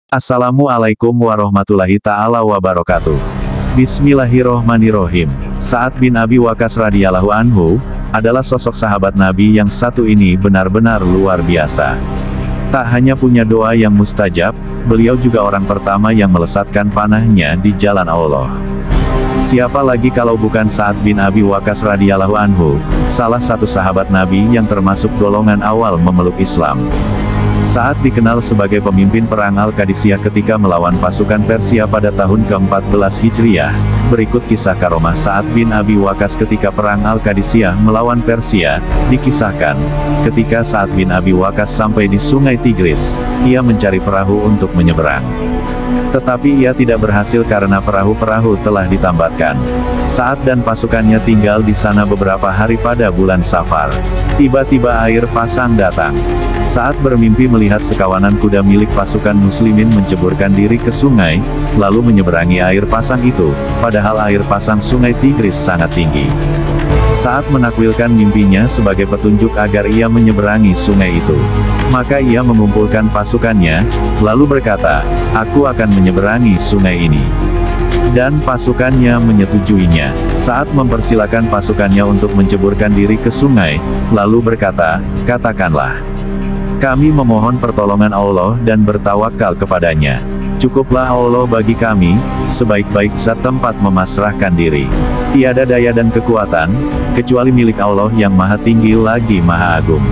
Assalamualaikum warahmatullahi ta'ala wabarakatuh. Bismillahirrohmanirrohim. Sa'ad bin Abi Waqqas radhiyallahu anhu, adalah sosok sahabat Nabi yang satu ini benar-benar luar biasa. Tak hanya punya doa yang mustajab, beliau juga orang pertama yang melesatkan panahnya di jalan Allah. Siapa lagi kalau bukan Sa'ad bin Abi Waqqas radhiyallahu anhu, salah satu sahabat Nabi yang termasuk golongan awal memeluk Islam. Sa'ad dikenal sebagai pemimpin perang Al-Qadisiyah ketika melawan pasukan Persia pada tahun ke-14 Hijriah. Berikut kisah karomah Sa'ad bin Abi Waqqas ketika perang Al-Qadisiyah melawan Persia. Dikisahkan, ketika Sa'ad bin Abi Waqqas sampai di Sungai Tigris, ia mencari perahu untuk menyeberang. Tetapi ia tidak berhasil karena perahu-perahu telah ditambatkan. Sa'ad dan pasukannya tinggal di sana beberapa hari pada bulan Safar. Tiba-tiba air pasang datang. Sa'ad bermimpi melihat sekawanan kuda milik pasukan muslimin menceburkan diri ke sungai, lalu menyeberangi air pasang itu, padahal air pasang Sungai Tigris sangat tinggi. Sa'ad menakwilkan mimpinya sebagai petunjuk agar ia menyeberangi sungai itu. Maka ia mengumpulkan pasukannya, lalu berkata, "Aku akan menyeberangi sungai ini." Dan pasukannya menyetujuinya. Sa'ad mempersilakan pasukannya untuk menceburkan diri ke sungai, lalu berkata, "Katakanlah, kami memohon pertolongan Allah dan bertawakal kepadanya. Cukuplah Allah bagi kami, sebaik-baik zat tempat memasrahkan diri. Tiada daya dan kekuatan, kecuali milik Allah yang maha tinggi lagi maha agung."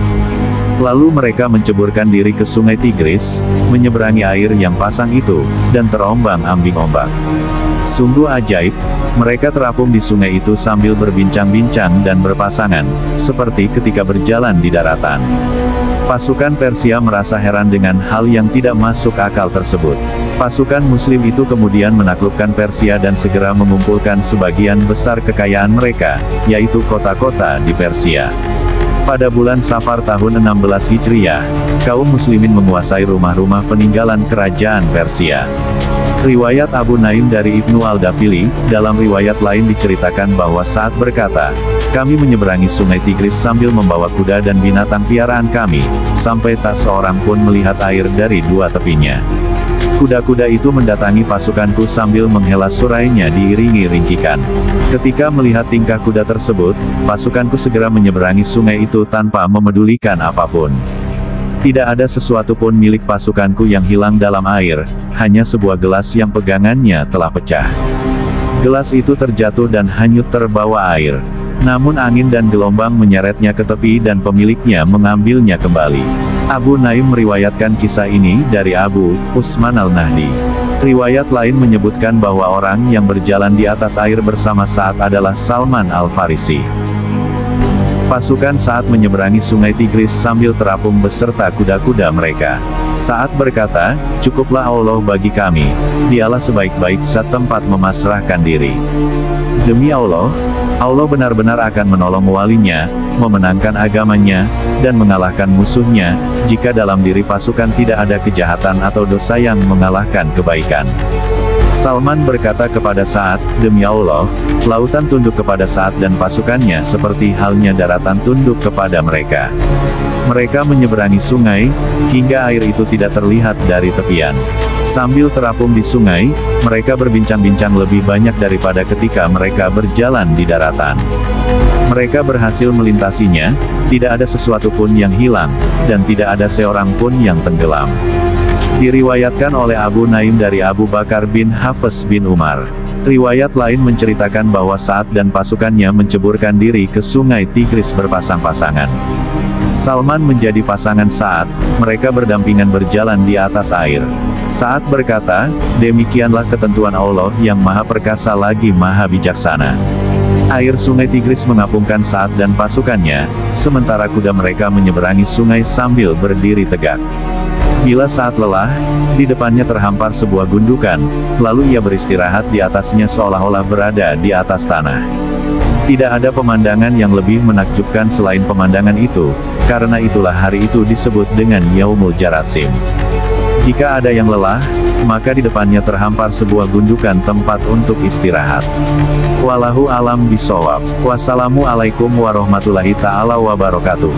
Lalu mereka menceburkan diri ke Sungai Tigris, menyeberangi air yang pasang itu, dan terombang-ambing ombak. Sungguh ajaib, mereka terapung di sungai itu sambil berbincang-bincang dan berpasangan, seperti ketika berjalan di daratan. Pasukan Persia merasa heran dengan hal yang tidak masuk akal tersebut. Pasukan Muslim itu kemudian menaklukkan Persia dan segera mengumpulkan sebagian besar kekayaan mereka, yaitu kota-kota di Persia. Pada bulan Safar tahun 16 Hijriah, kaum muslimin menguasai rumah-rumah peninggalan kerajaan Persia. Riwayat Abu Naim dari Ibnu Al-Dafili, dalam riwayat lain diceritakan bahwa Sa'ad berkata, "Kami menyeberangi Sungai Tigris sambil membawa kuda dan binatang piaraan kami, sampai tak seorang pun melihat air dari dua tepinya. Kuda-kuda itu mendatangi pasukanku sambil menghela surainya diiringi ringkikan. Ketika melihat tingkah kuda tersebut, pasukanku segera menyeberangi sungai itu tanpa memedulikan apapun. Tidak ada sesuatu pun milik pasukanku yang hilang dalam air, hanya sebuah gelas yang pegangannya telah pecah. Gelas itu terjatuh dan hanyut terbawa air. Namun angin dan gelombang menyeretnya ke tepi dan pemiliknya mengambilnya kembali." Abu Naim meriwayatkan kisah ini dari Abu Usman Al-Nahdi. Riwayat lain menyebutkan bahwa orang yang berjalan di atas air bersama Sa'ad adalah Salman Al-Farisi. Pasukan Sa'ad menyeberangi Sungai Tigris sambil terapung beserta kuda-kuda mereka. Sa'ad berkata, "Cukuplah Allah bagi kami, dialah sebaik-baik zat tempat memasrahkan diri. Demi Allah, Allah benar-benar akan menolong walinya, memenangkan agamanya, dan mengalahkan musuhnya, jika dalam diri pasukan tidak ada kejahatan atau dosa yang mengalahkan kebaikan." Salman berkata kepada Sa'ad, "Demi Allah, lautan tunduk kepada Sa'ad dan pasukannya seperti halnya daratan tunduk kepada mereka. Mereka menyeberangi sungai, hingga air itu tidak terlihat dari tepian. Sambil terapung di sungai, mereka berbincang-bincang lebih banyak daripada ketika mereka berjalan di daratan. Mereka berhasil melintasinya, tidak ada sesuatu pun yang hilang, dan tidak ada seorang pun yang tenggelam." Diriwayatkan oleh Abu Naim dari Abu Bakar bin Hafs bin Umar. Riwayat lain menceritakan bahwa Sa'ad dan pasukannya menceburkan diri ke Sungai Tigris berpasang-pasangan. Salman menjadi pasangan Sa'ad, mereka berdampingan berjalan di atas air. Sa'ad berkata, "Demikianlah ketentuan Allah yang maha perkasa lagi maha bijaksana." Air Sungai Tigris mengapungkan Sa'ad dan pasukannya, sementara kuda mereka menyeberangi sungai sambil berdiri tegak. Bila Sa'ad lelah, di depannya terhampar sebuah gundukan, lalu ia beristirahat di atasnya seolah-olah berada di atas tanah. Tidak ada pemandangan yang lebih menakjubkan selain pemandangan itu, karena itulah hari itu disebut dengan Yaumul Jarasim. Jika ada yang lelah, maka di depannya terhampar sebuah gundukan tempat untuk istirahat. Wallahu alam bisawab. Wassalamualaikum warahmatullahi ta'ala wabarakatuh.